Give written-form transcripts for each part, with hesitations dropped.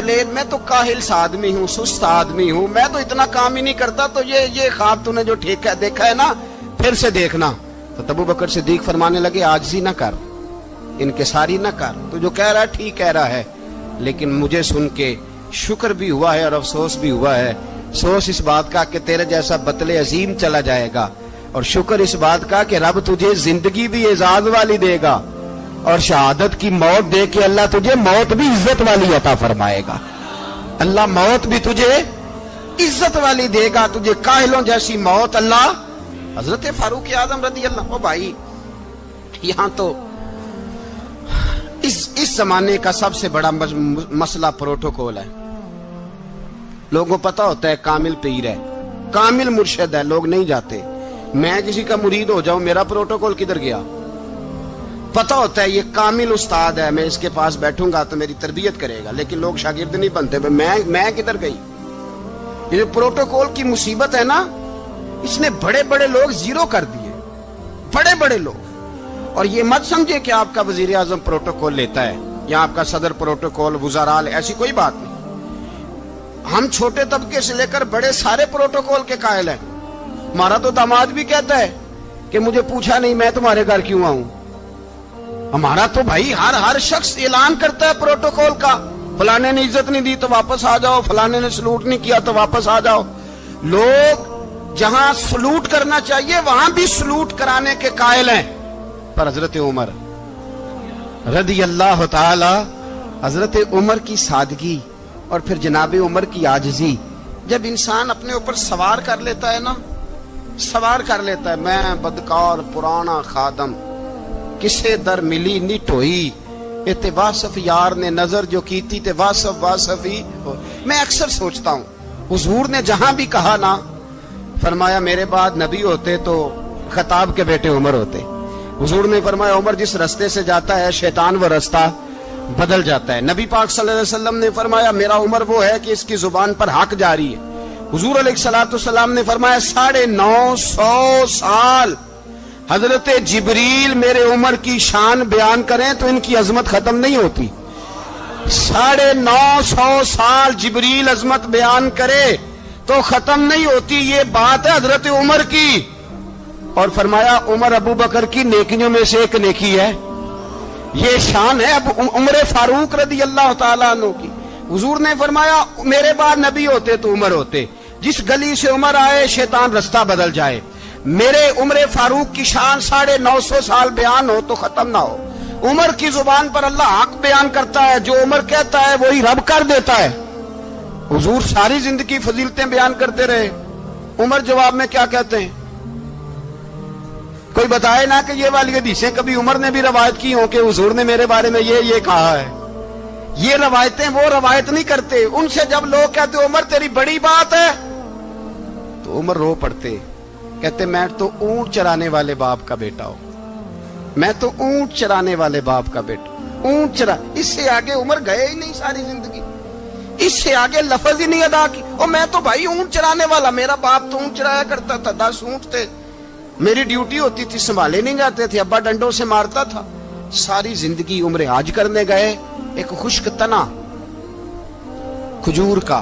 بتلے میں تو کاہل آدمی ہوں، سست آدمی ہوں، میں تو اتنا کام ہی نہیں کرتا، تو یہ خواب تو نے جو دیکھا ہے نا پھر سے دیکھنا۔ تو ابو بکر صدیق فرمانے لگے عاجزی نہ کر، انکساری نہ کر، تو جو کہہ رہا ہے ٹھیک کہہ رہا ہے، لیکن مجھے سن کے شکر بھی ہوا ہے اور افسوس بھی ہوا ہے۔ افسوس اس بات کا کہ تیرے جیسا بتلے عظیم چلا جائے گا، اور شکر اس بات کا کہ رب تجھے زندگی بھی اعزاز والی دے گا، اور شہادت کی موت دے کے اللہ تجھے موت بھی عزت والی عطا فرمائے گا۔ اللہ موت بھی تجھے عزت والی دے گا، تجھے کاہلوں جیسی موت اللہ۔ حضرت فاروق اعظم رضی اللہ، او بھائی یہاں تو اس زمانے کا سب سے بڑا مسئلہ پروٹوکول ہے۔ لوگوں پتہ ہوتا ہے کامل پیر ہے، کامل مرشد ہے، لوگ نہیں جاتے۔ میں کسی کا مرید ہو جاؤں، میرا پروٹوکول کدھر گیا؟ پتہ ہوتا ہے یہ کامل استاد ہے، میں اس کے پاس بیٹھوں گا تو میری تربیت کرے گا، لیکن لوگ شاگرد نہیں بنتے۔ میں کدھر گئی؟ یہ پروٹوکول کی مصیبت ہے نا، اس نے بڑے بڑے لوگ زیرو کر دیے، بڑے بڑے لوگ۔ اور یہ مت سمجھے کہ آپ کا وزیر اعظم پروٹوکول لیتا ہے یا آپ کا صدر پروٹوکول، وزراء، ایسی کوئی بات نہیں۔ ہم چھوٹے طبقے سے لے کر بڑے سارے پروٹوکول کے قائل ہیں۔ ہمارا تو داماد بھی کہتا ہے کہ مجھے پوچھا نہیں میں تمہارے گھر کیوں آؤں۔ ہمارا تو بھائی ہر شخص اعلان کرتا ہے پروٹوکول کا، فلانے نے عزت نہیں دی تو واپس آ جاؤ، فلانے نے سلوٹ نہیں کیا تو واپس آ جاؤ۔ لوگ جہاں سلوٹ کرنا چاہیے وہاں بھی سلوٹ کرانے کے قائل ہیں۔ پر حضرت عمر رضی اللہ تعالی، حضرت عمر کی سادگی اور پھر جناب عمر کی عاجزی، جب انسان اپنے اوپر سوار کر لیتا ہے نا، سوار کر لیتا ہے، میں بدکار پرانا خادم، کسے در ملی نٹ ہوئی، تے واصف یار نے نظر جو کیتی تے واصف ہی۔ میں اکثر سوچتا ہوں حضور نے جہاں بھی کہا نا، فرمایا میرے بعد نبی ہوتے تو خطاب کے بیٹے عمر ہوتے۔ حضور نے فرمایا عمر جس رستے سے جاتا ہے شیطان وہ رستہ بدل جاتا ہے۔ نبی پاک صلی اللہ علیہ وسلم نے فرمایا میرا عمر وہ ہے کہ اس کی زبان پر حق جاری ہے۔ حضور علیہ السلام نے فرمایا 950 سال حضرت جبریل میرے عمر کی شان بیان کریں تو ان کی عظمت ختم نہیں ہوتی۔ 950 سال جبریل عظمت بیان کرے تو ختم نہیں ہوتی۔ یہ بات ہے حضرت عمر کی، اور فرمایا عمر ابو بکر کی نیکیوں میں سے ایک نیکی ہے، یہ شان ہے اب عمر فاروق رضی اللہ تعالیٰ عنہ کی۔ حضور نے فرمایا میرے بعد نبی ہوتے تو عمر ہوتے، جس گلی سے عمر آئے شیطان رستہ بدل جائے۔ میرے عمر فاروق کی شان 950 سال بیان ہو تو ختم نہ ہو۔ عمر کی زبان پر اللہ حق بیان کرتا ہے، جو عمر کہتا ہے وہی رب کر دیتا ہے۔ حضور ساری زندگی فضیلتیں بیان کرتے رہے، عمر جواب میں کیا کہتے ہیں؟ کوئی بتائے نا کہ یہ والی حدیثیں کبھی عمر نے بھی روایت کی ہوں کہ حضور نے میرے بارے میں یہ کہا ہے۔ یہ روایتیں وہ روایت نہیں کرتے، ان سے جب لوگ کہتے عمر تیری بڑی بات ہے تو عمر رو پڑتے، کہتے میں تو اونٹ چرانے والے باپ کا بیٹا ہوں، میں تو اونٹ چرانے والے باپ کا بیٹا، اونٹ چرا۔ اس سے آگے عمر گئے ہی نہیں ساری زندگی، اس سے آگے لفظ ہی نہیں ادا کی۔ اور میں تو بھائی اونٹ چرانے والا، میرا باپ تو اونٹ چرایا کرتا تھا، 10 اونٹ تھے، میری ڈیوٹی ہوتی تھی، سنبھالے نہیں جاتے تھے، ابا ڈنڈوں سے مارتا تھا۔ ساری زندگی عمر حج کرنے گئے، ایک خشک تنا کھجور کا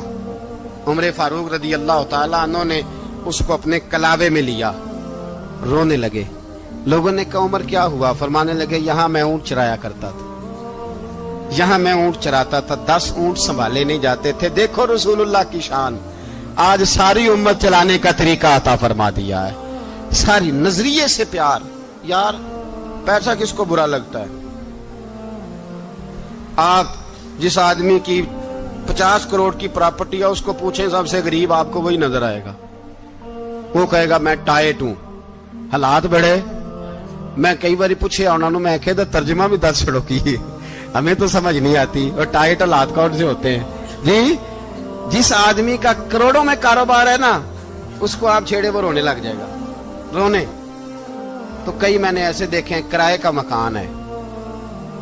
عمر فاروق رضی اللہ تعالیٰ عنہ نے اس کو اپنے کلاوے میں لیا، رونے لگے۔ لوگوں نے کہا عمر کیا ہوا؟ فرمانے لگے یہاں میں اونٹ چرایا کرتا تھا، یہاں میں اونٹ چراتا تھا، 10 اونٹ سنبھالے نہیں جاتے تھے۔ دیکھو رسول اللہ کی شان، آج ساری امت چلانے کا طریقہ عطا فرما دیا ہے، ساری نظریے سے پیار۔ یار پیسہ کس کو برا لگتا ہے؟ آپ جس آدمی کی 50 کروڑ کی پراپرٹی ہے اس کو پوچھیں سب سے غریب، آپ کو وہی نظر آئے گا، وہ کہے گا میں ٹائٹ ہوں۔ حالات بڑے، میں کئی باری پوچھے انہوں نے، میں کہتا ترجمہ بھی 10 چھڑوں کی، ہمیں تو سمجھ نہیں آتی، اور ٹائٹ حالات کون سے ہوتے ہیں جی؟ جس آدمی کا کروڑوں میں کاروبار ہے نا، اس کو آپ چھیڑے وہ رونے لگ جائے گا، رونے۔ تو کئی میں نے ایسے دیکھے ہیں کرائے کا مکان ہے،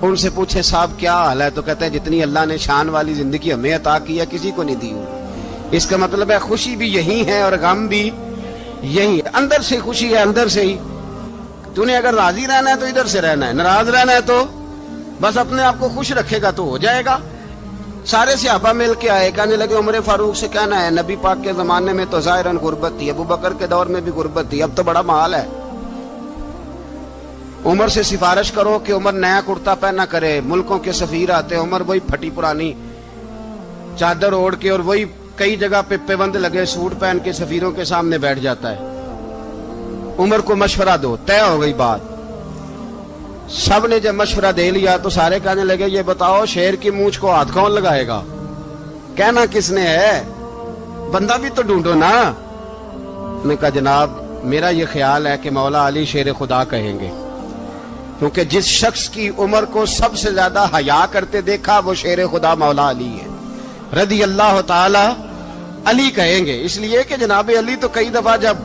ان سے پوچھے صاحب کیا حال ہے، تو کہتے ہیں جتنی اللہ نے شان والی زندگی ہمیں عطا کی ہے کسی کو نہیں دی ہوئی۔ اس کا مطلب ہے خوشی بھی یہی ہے اور غم بھی یہی ہے، اندر سے خوشی ہے، اندر سے ہی۔ تو نے اگر راضی رہنا ہے تو ادھر سے رہنا ہے، ناراض رہنا ہے تو بس اپنے آپ کو خوش رکھے گا تو ہو جائے گا۔ سارے صحابہ مل کے آئے، کہنے لگے عمر فاروق سے کہنا ہے نبی پاک کے زمانے میں تو ظاہراً غربت تھی، ابو بکر کے دور میں بھی غربت تھی، اب تو بڑا مال ہے، عمر سے سفارش کرو کہ عمر نیا کرتا پہنا کرے۔ ملکوں کے سفیر آتے ہیں، عمر وہی پھٹی پرانی چادر اوڑھ کے اور وہی کئی جگہ پہ پیوند لگے سوٹ پہن کے سفیروں کے سامنے بیٹھ جاتا ہے۔ عمر کو مشورہ دو، طے ہو گئی بات۔ سب نے جب مشورہ دے لیا تو سارے کہنے لگے یہ بتاؤ شیر کی مونچھ کو ہاتھ کون لگائے گا؟ کہنا کس نے ہے؟ بندہ بھی تو ڈھونڈو نا۔ نے کہا جناب میرا یہ خیال ہے کہ مولا علی شیر خدا کہیں گے، کیونکہ جس شخص کی عمر کو سب سے زیادہ حیا کرتے دیکھا وہ شیر خدا مولا علی ہے رضی اللہ تعالی علی کہیں گے، اس لیے کہ جناب علی تو کئی دفعہ جب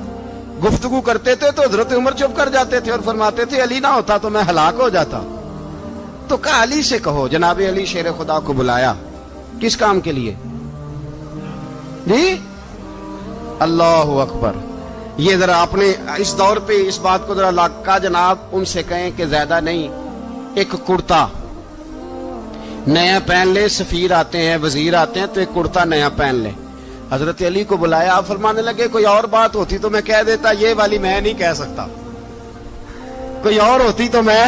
گفتگو کرتے تھے تو حضرت عمر چپ کر جاتے تھے اور فرماتے تھے علی نہ ہوتا تو میں ہلاک ہو جاتا، تو کہا علی سے کہو۔ جناب علی شیر خدا کو بلایا، کس کام کے لیے؟ جی اللہ اکبر۔ یہ ذرا آپ نے اس دور پہ اس بات کو ذرا لاکا جناب ان سے کہیں کہ زیادہ نہیں، ایک کرتا نیا پہن لے، سفیر آتے ہیں وزیر آتے ہیں تو ایک کرتا نیا پہن لے۔ حضرت علی کو بلایا، آپ فرمانے لگے کوئی اور بات ہوتی تو میں کہہ دیتا، یہ والی میں نہیں کہہ سکتا، کوئی اور ہوتی تو میں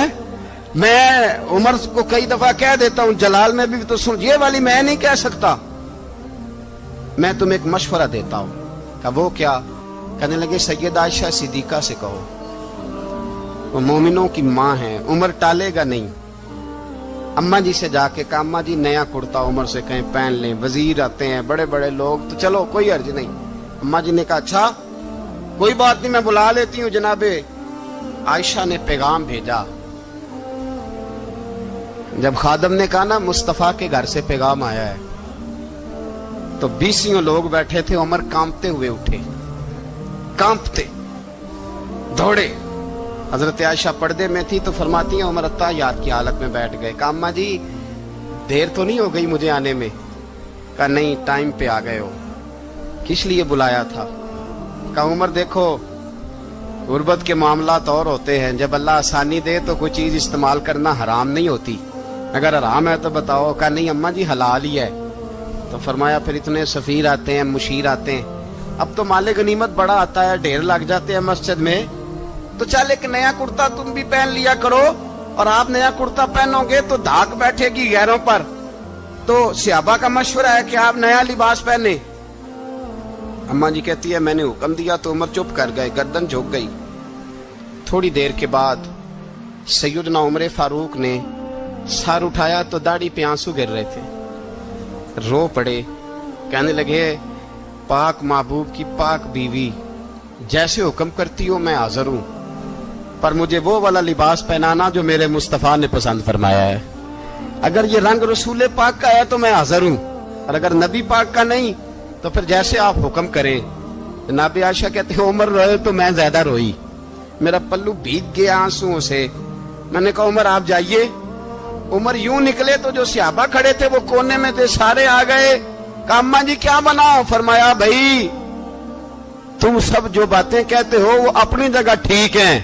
عمر کو کئی دفعہ کہہ دیتا ہوں، جلال میں بھی تو سن، یہ والی میں نہیں کہہ سکتا، میں تمہیں ایک مشورہ دیتا ہوں۔ کہا وہ کیا؟ کہنے لگے سیدہ عائشہ صدیقہ سے کہو، وہ مومنوں کی ماں ہیں، عمر ٹالے گا نہیں۔ اماں جی سے جا کے کہا اماں جی نیا کرتا عمر سے کہیں پہن لیں، وزیر آتے ہیں بڑے بڑے لوگ تو چلو کوئی عرض نہیں۔ اماں جی نے کہا اچھا کوئی بات نہیں میں بلا لیتی ہوں۔ جناب عائشہ نے پیغام بھیجا، جب خادم نے کہا نا مصطفیٰ کے گھر سے پیغام آیا ہے تو 20 لوگ بیٹھے تھے، عمر کانپتے ہوئے اٹھے، کانپتے دوڑے۔ حضرت عائشہ پردے میں تھی تو فرماتی ہیں عمر اتحیات کی حالت میں بیٹھ گئے۔ کہا اماں جی دیر تو نہیں ہو گئی مجھے آنے میں؟ کہا نہیں ٹائم پہ آ گئے ہو، کس لیے بلایا تھا؟ کہا عمر دیکھو غربت کے معاملات اور ہوتے ہیں، جب اللہ آسانی دے تو کوئی چیز استعمال کرنا حرام نہیں ہوتی، اگر حرام ہے تو بتاؤ۔ کہا نہیں اماں جی حلال ہی ہے۔ تو فرمایا پھر اتنے سفیر آتے ہیں مشیر آتے ہیں، اب تو مال غنیمت بڑا آتا ہے، ڈھیر لگ جاتے ہیں مسجد میں، تو چل ایک نیا کرتا تم بھی پہن لیا کرو، اور آپ نیا کرتا پہنو گے تو دھاک بیٹھے گی غیروں پر، تو صحابہ کا مشورہ ہے کہ آپ نیا لباس پہنے۔ اماں جی کہتی ہے میں نے حکم دیا تو عمر چپ کر گئے، گردن جھک گئی۔ تھوڑی دیر کے بعد سیدنا عمر فاروق نے سر اٹھایا تو داڑھی پہ آنسو گر رہے تھے، رو پڑے، کہنے لگے پاک محبوب کی پاک بیوی جیسے حکم کرتی ہو میں حاضر ہوں، پر مجھے وہ والا لباس پہنانا جو میرے مصطفیٰ نے پسند فرمایا ہے، اگر یہ رنگ رسول پاک کا ہے تو میں حاضر ہوں، اور اگر نبی پاک کا نہیں تو پھر جیسے آپ حکم کریں۔ جناب عائشہ کہتے ہیں عمر روئے تو میں زیادہ روئی، میرا پلو بھیگ گیا آنسوؤں سے۔ میں نے کہا عمر آپ جائیے۔ عمر یوں نکلے تو جو صحابہ کھڑے تھے وہ کونے میں تھے، سارے آ گئے۔ کہا اماں جی کیا بناؤ؟ فرمایا بھائی تم سب جو باتیں کہتے ہو وہ اپنی جگہ ٹھیک ہیں،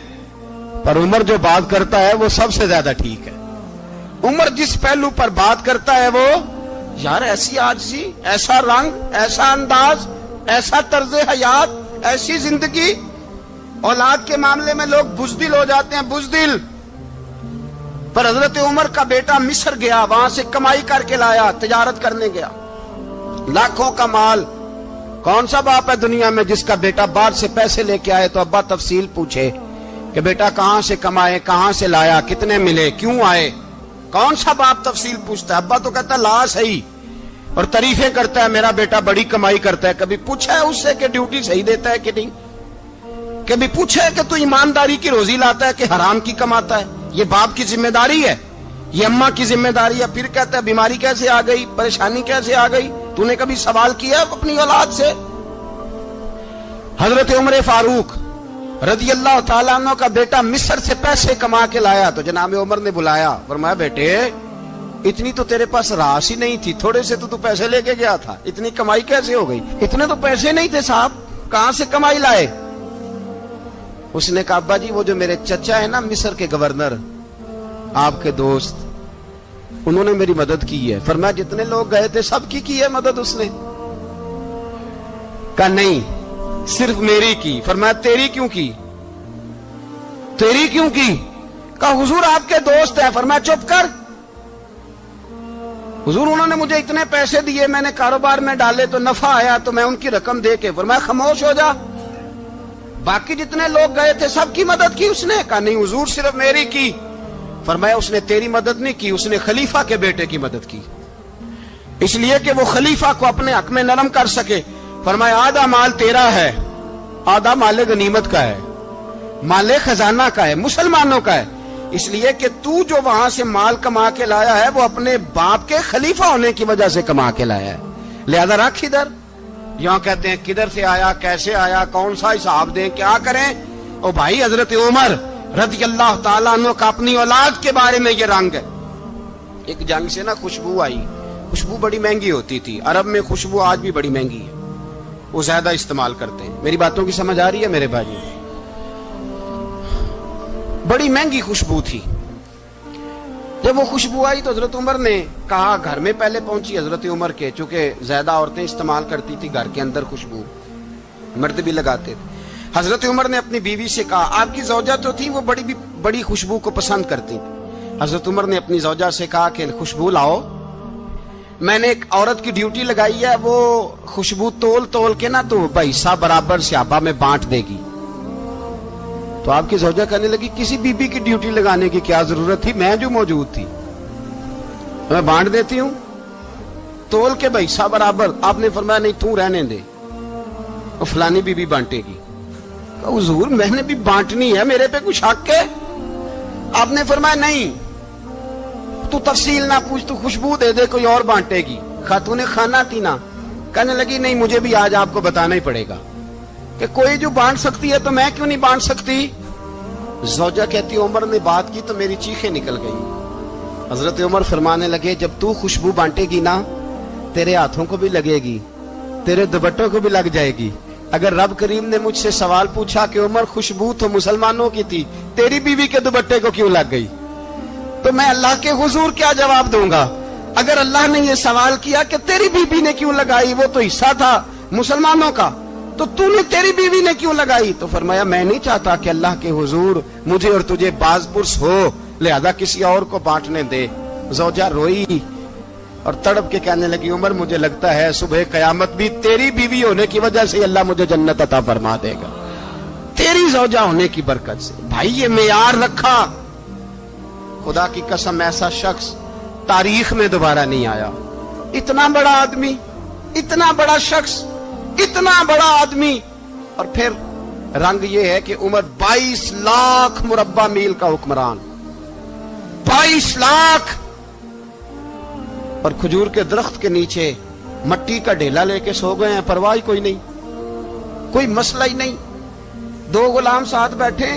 پر عمر جو بات کرتا ہے وہ سب سے زیادہ ٹھیک ہے۔ عمر جس پہلو پر بات کرتا ہے وہ یار ایسی عاجزی، ایسا رنگ، ایسا انداز، ایسا طرز حیات، ایسی زندگی، اولاد کے معاملے میں لوگ بزدل ہو جاتے ہیں، بزدل، پر حضرت عمر کا بیٹا مصر گیا، وہاں سے کمائی کر کے لایا، تجارت کرنے گیا، لاکھوں کا مال۔ کون سا باپ ہے دنیا میں جس کا بیٹا باہر سے پیسے لے کے آئے تو ابا تفصیل پوچھے کہ بیٹا کہاں سے کمائے، کہاں سے لایا، کتنے ملے، کیوں آئے؟ کون سا باپ تفصیل پوچھتا ہے؟ ابا تو کہتا ہے لا صحیح، اور تعریفیں کرتا ہے میرا بیٹا بڑی کمائی کرتا ہے۔ کبھی پوچھا ہے اس سے کہ ڈیوٹی صحیح دیتا ہے کہ نہیں؟ کبھی پوچھا ہے کہ تو ایمانداری کی روزی لاتا ہے کہ حرام کی کماتا ہے؟ یہ باپ کی ذمہ داری ہے، یہ اماں کی ذمہ داری ہے۔ پھر کہتا ہے بیماری کیسے آ گئی، پریشانی کیسے آ گئی؟ تو نے کبھی سوال کیا اپنی اولاد سے؟ حضرت عمر فاروق رضی اللہ تعالیٰ عنہ کا بیٹا مصر سے پیسے کما کے لایا تو جناب عمر نے بلایا، فرمایا بیٹے اتنی تو تیرے پاس راس ہی نہیں تھی، تھوڑے سے تو پیسے لے کے گیا تھا، اتنی کمائی کیسے ہو گئی؟ اتنے تو پیسے نہیں تھے صاحب، کہاں سے کمائی لائے؟ اس نے کہا ابا جی وہ جو میرے چچا ہے نا مصر کے گورنر، آپ کے دوست، انہوں نے میری مدد کی ہے. فرمایا جتنے لوگ گئے تھے سب کی ہے مدد اس نے؟ کہا نہیں صرف میری کی. فرمایا تیری کیوں کی؟ تیری کیوں کی؟ کہا حضور آپ کے دوست ہیں. فرمایا چپ کر حضور انہوں نے مجھے اتنے پیسے دیے, میں نے کاروبار میں ڈالے تو نفع آیا تو میں ان کی رقم دے کے. فرمایا خاموش ہو جا, باقی جتنے لوگ گئے تھے سب کی مدد کی اس نے؟ کہا نہیں حضور صرف میری کی. فرمایا اس نے تیری مدد نہیں کی, اس نے خلیفہ کے بیٹے کی مدد کی, اس لیے کہ وہ خلیفہ کو اپنے حق میں نرم کر سکے. فرمایا آدھا مال تیرا ہے, آدھا مال غنیمت کا ہے, مال خزانہ کا ہے, مسلمانوں کا ہے, اس لیے کہ تو جو وہاں سے مال کما کے لایا ہے وہ اپنے باپ کے خلیفہ ہونے کی وجہ سے کما کے لایا ہے, لہذا رکھ ادھر. یہاں کہتے ہیں کدھر سے آیا, کیسے آیا, کون سا حساب دیں, کیا کریں؟ او بھائی حضرت عمر رضی اللہ تعالیٰ عنہ کا اپنی اولاد کے بارے میں یہ رنگ ہے. ایک جنگ سے نا خوشبو آئی, خوشبو بڑی مہنگی ہوتی تھی, عرب میں خوشبو آج بھی بڑی مہنگی ہے, وہ زیادہ استعمال کرتے ہیں. میری باتوں کی سمجھ آ رہی ہے میرے بھائی؟ بڑی مہنگی خوشبو تھی. جب وہ خوشبو آئی تو حضرت عمر نے کہا, گھر میں پہلے پہنچی حضرت عمر کے, چونکہ زیادہ عورتیں استعمال کرتی تھی گھر کے اندر خوشبو, مرد بھی لگاتے تھے. حضرت عمر نے اپنی بیوی سے کہا, آپ کی زوجہ تو تھی وہ بڑی خوشبو کو پسند کرتی تھی. حضرت عمر نے اپنی زوجہ سے کہا کہ خوشبو لاؤ, میں نے ایک عورت کی ڈیوٹی لگائی ہے, وہ خوشبو تول کے نا تو حصہ برابر صحابہ میں بانٹ دے گی. تو آپ کی زوجہ کہنے لگی کسی بی بی کی ڈیوٹی لگانے کی کیا ضرورت تھی, میں جو موجود تھی میں بانٹ دیتی ہوں تول کے حصہ برابر. آپ نے فرمایا نہیں تو رہنے دے, اور فلانی بی بی بانٹے گی. حضور میں نے بھی بانٹنی ہے, میرے پہ کچھ حق ہے؟ آپ نے فرمایا نہیں, تو تفصیل نہ پوچھ, تو خوشبو دے دے, کوئی اور بانٹے گی. خاتون خانہ تھی نا, کہنے لگی نہیں مجھے بھی آج آپ کو بتانا ہی پڑے گا کہ کوئی جو بانٹ سکتی ہے تو میں کیوں نہیں بانٹ سکتی. زوجہ کہتی عمر نے بات کی تو میری چیخیں نکل گئی. حضرت عمر فرمانے لگے جب تو خوشبو بانٹے گی نا تیرے ہاتھوں کو بھی لگے گی, تیرے دوپٹوں کو بھی لگ جائے گی. اگر رب کریم نے مجھ سے سوال پوچھا کہ عمر خوشبو تو مسلمانوں کی تھی, تیری بیوی کے دوپٹے کو کیوں لگ گئی, تو میں اللہ کے حضور کیا جواب دوں گا؟ اگر اللہ نے یہ سوال کیا کہ تیری بیوی نے کیوں لگائی, وہ تو حصہ تھا مسلمانوں کا, تو نے تیری بیوی نے کیوں لگائی؟ تو فرمایا میں نہیں چاہتا کہ اللہ کے حضور مجھے اور تجھے باز پرس ہو, لہذا کسی اور کو بانٹنے دے. زوجہ روئی اور تڑپ کے کہنے لگی عمر مجھے لگتا ہے صبح قیامت بھی تیری بیوی ہونے کی وجہ سے اللہ مجھے جنت عطا فرما دے گا, تیری زوجہ ہونے کی برکت سے. بھائی یہ معیار رکھا, خدا کی قسم ایسا شخص تاریخ میں دوبارہ نہیں آیا. اتنا بڑا آدمی, اتنا بڑا شخص, اتنا بڑا آدمی, اور پھر رنگ یہ ہے کہ عمر 22 لاکھ مربع میل کا حکمران, 22 لاکھ, اور کھجور کے درخت کے نیچے مٹی کا ڈھیلا لے کے سو گئے ہیں, پرواہ کوئی نہیں, کوئی مسئلہ ہی نہیں. 2 غلام ساتھ بیٹھے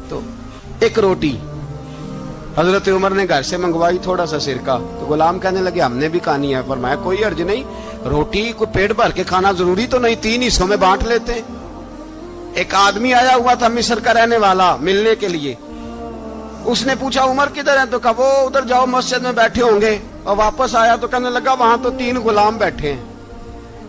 تو ایک روٹی حضرت عمر نے گھر سے منگوائی, تھوڑا سا سرکہ, تو غلام کہنے لگے ہم نے بھی کھانی ہے. فرمایا کوئی حرج نہیں, روٹی کو پیٹ بھر کے کھانا ضروری تو نہیں, 3 حصوں میں بانٹ لیتے. ایک آدمی آیا ہوا تھا مصر کا رہنے والا ملنے کے لیے, اس نے پوچھا عمر کدھر ہیں, تو کہا وہ ادھر جاؤ مسجد میں بیٹھے ہوں گے, اور واپس آیا تو کہنے لگا وہاں تو 3 غلام بیٹھے ہیں,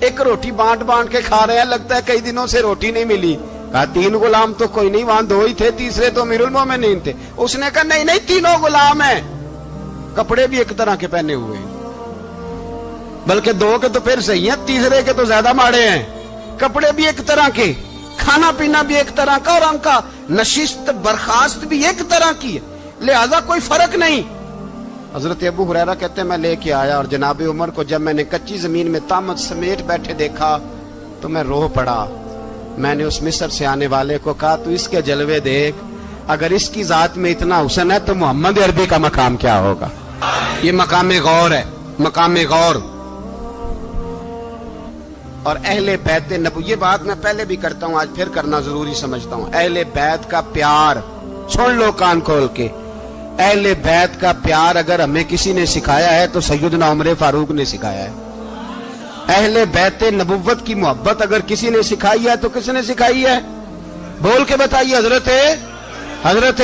ایک روٹی بانٹ کے کھا رہے ہیں, لگتا ہے کئی دنوں سے روٹی نہیں ملی. کہا 3 غلام تو کوئی نہیں, وہاں 2 ہی تھے, تیسرے تو امیر المومنین تھے. اس نے کہا نہیں 3 غلام ہیں, کپڑے بھی ایک طرح کے پہنے ہوئے, بلکہ 2 کے تو پھر صحیح ہیں, تیسرے کے تو زیادہ ماڑے ہیں. کپڑے بھی ایک طرح کے, کھانا پینا بھی ایک طرح کا, اور ان کا نشست برخاست بھی ایک طرح کی ہے, لہذا کوئی فرق نہیں. حضرت ابو ہریرہ کہتے ہیں میں لے کے آیا, اور جناب عمر کو جب میں نے کچی زمین میں تامت سمیٹ بیٹھے دیکھا تو میں رو پڑا. میں نے اس مصر سے آنے والے کو کہا تو اس کے جلوے دیکھ, اگر اس کی ذات میں اتنا حسن ہے تو محمد عربی کا مقام کیا ہوگا. یہ مقام غور ہے, مقام غور. اور اہل بیت نبوی, یہ بات میں پہلے بھی کرتا ہوں, آج پھر کرنا ضروری سمجھتا ہوں. اہل بیت کا پیار سن لو کان کھول کے, اہل بیت کا پیار اگر ہمیں کسی نے سکھایا ہے تو سیدنا عمر فاروق نے سکھایا ہے. اہل بیت نبوت کی محبت اگر کسی نے سکھائی ہے تو کس نے سکھائی ہے؟ بول کے بتائیے. حضرت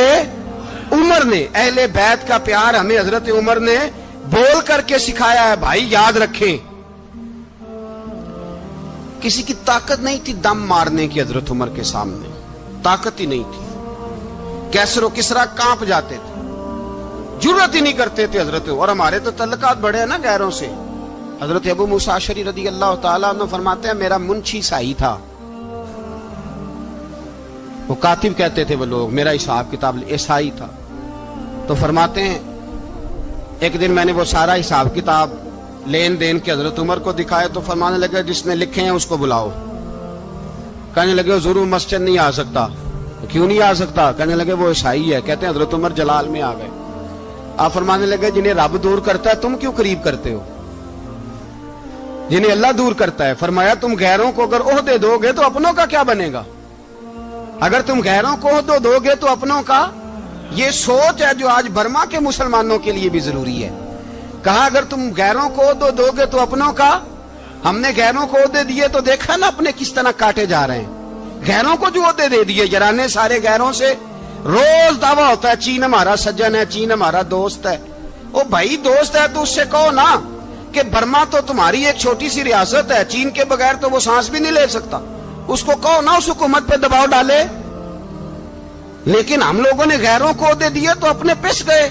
عمر نے، اہل بیت کا پیار ہمیں حضرت عمر نے بول کر کے سکھایا ہے. بھائی یاد رکھیں، کسی کی طاقت نہیں تھی دم مارنے کی حضرت عمر کے سامنے، طاقت ہی نہیں تھی. کیسر و کسرا کانپ جاتے تھے، جرأت ہی نہیں کرتے تھے حضرت. اور ہمارے تو تعلقات بڑے ہیں نا غیروں سے. حضرت ابو موسیٰ اشعری رضی اللہ تعالیٰ عنہ فرماتے ہیں میرا منشی عیسائی تھا. وہ کاتب کہتے تھے وہ لوگ، میرا حساب کتاب عیسائی تھا. تو فرماتے ہیں ایک دن میں نے وہ سارا حساب کتاب لین دین کے حضرت عمر کو دکھائے تو فرمانے لگے جس نے لکھے ہیں اس کو بلاؤ. کہنے لگے ضرور مسجد نہیں آ سکتا. کیوں نہیں آ سکتا؟ کہنے لگے وہ عیسائی ہے. کہتے ہیں حضرت عمر جلال میں آ گئے. آپ فرمانے لگے جنہیں رب دور کرتا ہے تم کیوں قریب کرتے ہو؟ جنہیں اللہ دور کرتا ہے. فرمایا تم غیروں کو اگر عہدے دو گے تو اپنوں کا کیا بنے گا؟ اگر تم غیروں کو عہدے دو گے تو اپنوں کا. یہ سوچ ہے جو آج برما کے مسلمانوں کے لیے بھی ضروری ہے. کہا اگر تم غیروں کو عہدے دو گے تو اپنوں کا. ہم نے غیروں کو عہدے دیے تو دیکھا نا اپنے کس طرح کاٹے جا رہے ہیں. غیروں کو جو عہدے دے دیے یارانے سارے غیروں سے. روز دعویٰ ہوتا ہے چین ہمارا سجن ہے، چین ہمارا دوست ہے. او بھائی دوست ہے تو اس سے کہو نا کہ برما تو تمہاری ایک چھوٹی سی ریاست ہے، چین کے بغیر تو وہ سانس بھی نہیں لے سکتا. اس کو کہو نا اس حکومت پہ دباؤ ڈالے. لیکن ہم لوگوں نے غیروں کو عہدے دیے تو اپنے پس گئے.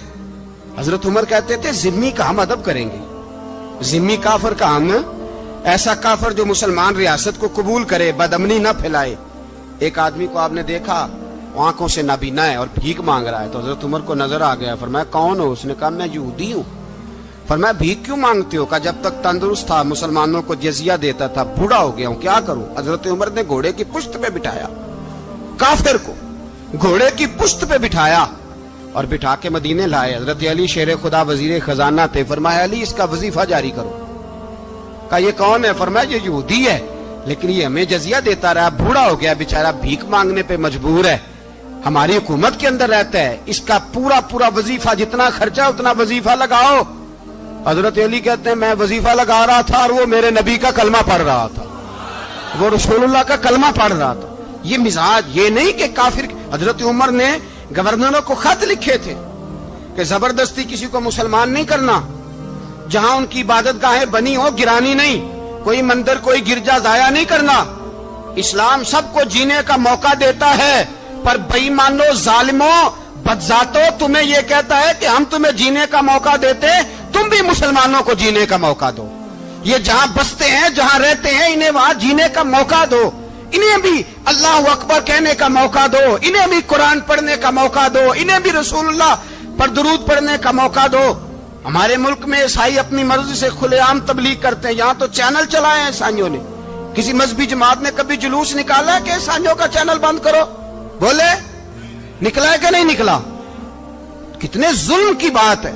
حضرت عمر کہتے تھے ذمی کا ہم ادب کریں گے. ذمی کافر کا ہم، ایسا کافر جو مسلمان ریاست کو قبول کرے، بدامنی نہ پھیلائے. ایک آدمی کو آپ نے دیکھا آنکھوں سے نابینا ہے اور بھیک مانگ رہا ہے. تو حضرت عمر کو نظر آ گیا. فرمایا کون ہو؟ اس نے کہا میں یہودی ہوں. فرمایا بھیک کیوں مانگتے ہو؟ کہا جب تک تندرست تھا مسلمانوں کو جزیہ دیتا تھا، بوڑھا ہو گیا ہوں کیا کروں. حضرت عمر نے گھوڑے کی پشت پہ بٹھایا، کافر کو گھوڑے کی پشت پہ بٹھایا اور بٹھا کے مدینے لائے. حضرت علی شیر خدا وزیر خزانہ تھے. فرمایا علی اس کا وظیفہ جاری کرو. کہا یہ کون ہے؟ فرمایا یہ یہودی ہے لیکن یہ ہمیں جزیہ دیتا رہا، بوڑھا ہو گیا بیچارہ، بھیک مانگنے پہ مجبور ہے، ہماری حکومت کے اندر رہتا ہے، اس کا پورا وظیفہ جتنا خرچہ اتنا وظیفہ لگاؤ. حضرت علی کہتے ہیں میں وظیفہ لگا رہا تھا اور وہ میرے نبی کا کلمہ پڑھ رہا تھا، وہ رسول اللہ کا کلمہ پڑھ رہا تھا. یہ مزاج، یہ نہیں کہ کافر. حضرت عمر نے گورنروں کو خط لکھے تھے کہ زبردستی کسی کو مسلمان نہیں کرنا، جہاں ان کی عبادت گاہیں بنی ہو گرانی نہیں، کوئی مندر کوئی گرجا ضائع نہیں کرنا. اسلام سب کو جینے کا موقع دیتا ہے، پر بے ایمانوں ظالموں بدذاتوں تمہیں یہ کہتا ہے کہ ہم تمہیں جینے کا موقع دیتے، تم بھی مسلمانوں کو جینے کا موقع دو. یہ جہاں بستے ہیں جہاں رہتے ہیں انہیں وہاں جینے کا موقع دو، انہیں بھی اللہ اکبر کہنے کا موقع دو، انہیں بھی قرآن پڑھنے کا موقع دو، انہیں بھی رسول اللہ پر درود پڑھنے کا موقع دو. ہمارے ملک میں عیسائی اپنی مرضی سے کھلے عام تبلیغ کرتے ہیں. یہاں تو چینل چلائے ہیں عیسائیوں نے. کسی مذہبی جماعت نے کبھی جلوس نکالا ہے کہ عیسائیوں کا چینل بند کرو؟ بولے نکلا ہے کہ نہیں نکلا؟ کتنے ظلم کی بات ہے.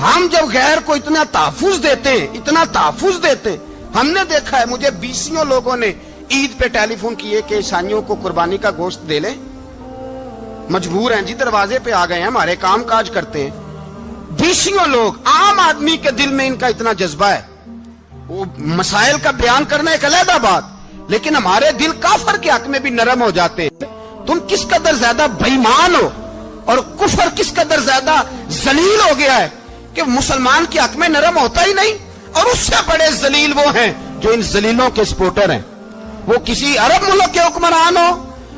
ہم جب غیر کو اتنا تحفظ دیتے ہیں، اتنا تحفظ دیتے ہیں. ہم نے دیکھا ہے، مجھے بیسیوں لوگوں نے عید پہ ٹیلی فون کیے کہ عیسائیوں کو قربانی کا گوشت دے لیں، مجبور ہیں جی، دروازے پہ آ گئے ہیں، ہمارے کام کاج کرتے ہیں. بیسیوں لوگ، عام آدمی کے دل میں ان کا اتنا جذبہ ہے. وہ مسائل کا بیان کرنا ایک علیحدہ بات، لیکن ہمارے دل کافر کے حق میں بھی نرم ہو جاتے ہیں. تم کس قدر زیادہ بے ایمان ہو اور کفر کس قدر زیادہ ذلیل ہو گیا ہے کہ مسلمان کے حق میں نرم ہوتا ہی نہیں. اور اس سے بڑے ذلیل وہ ہیں جو ان ذلیلوں کے سپورٹر ہیں. وہ کسی عرب ملک کے حکمران ہو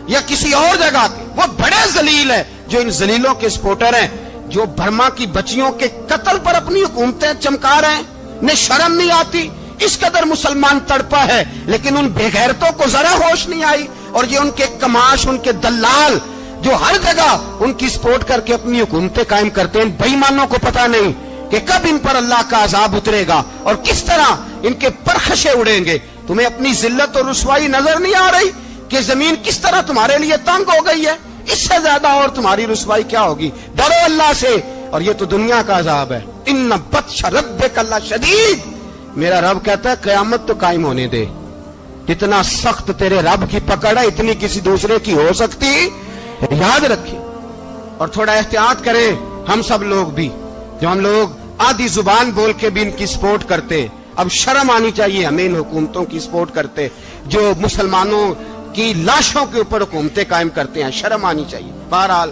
یا کسی اور جگہ کے، وہ بڑے ذلیل ہیں جو ان ذلیلوں کے سپورٹر ہیں، جو برما کی بچیوں کے قتل پر اپنی حکومتیں چمکا رہے ہیں. انہیں شرم نہیں آتی. اس قدر مسلمان تڑپا ہے لیکن ان بے غیرتوں کو ذرا ہوش نہیں آئی. اور یہ ان کے کماش، ان کے دلال جو ہر جگہ ان کی سپورٹ کر کے اپنی حکومتیں قائم کرتے ہیں، بے ایمانوں کو پتہ نہیں کہ کب ان پر اللہ کا عذاب اترے گا اور کس طرح ان کے پرخشے اڑیں گے. تمہیں اپنی ذلت اور رسوائی نظر نہیں آ رہی کہ زمین کس طرح تمہارے لیے تنگ ہو گئی ہے؟ اس سے زیادہ اور تمہاری رسوائی کیا ہوگی؟ ڈرو اللہ سے. اور یہ تو دنیا کا عذاب ہے. ان بطش ربک لشدید. میرا رب کہتا ہے قیامت تو قائم ہونے دے. اتنا سخت تیرے رب کی پکڑ ہے اتنی کسی دوسرے کی ہو سکتی؟ یاد رکھیں اور تھوڑا احتیاط کریں. ہم سب لوگ بھی، جو ہم لوگ آدھی زبان بول کے بھی ان کی سپورٹ کرتے، اب شرم آنی چاہیے ہمیں ان حکومتوں کی سپورٹ کرتے جو مسلمانوں کی لاشوں کے اوپر حکومتیں قائم کرتے ہیں. شرم آنی چاہیے. بہرحال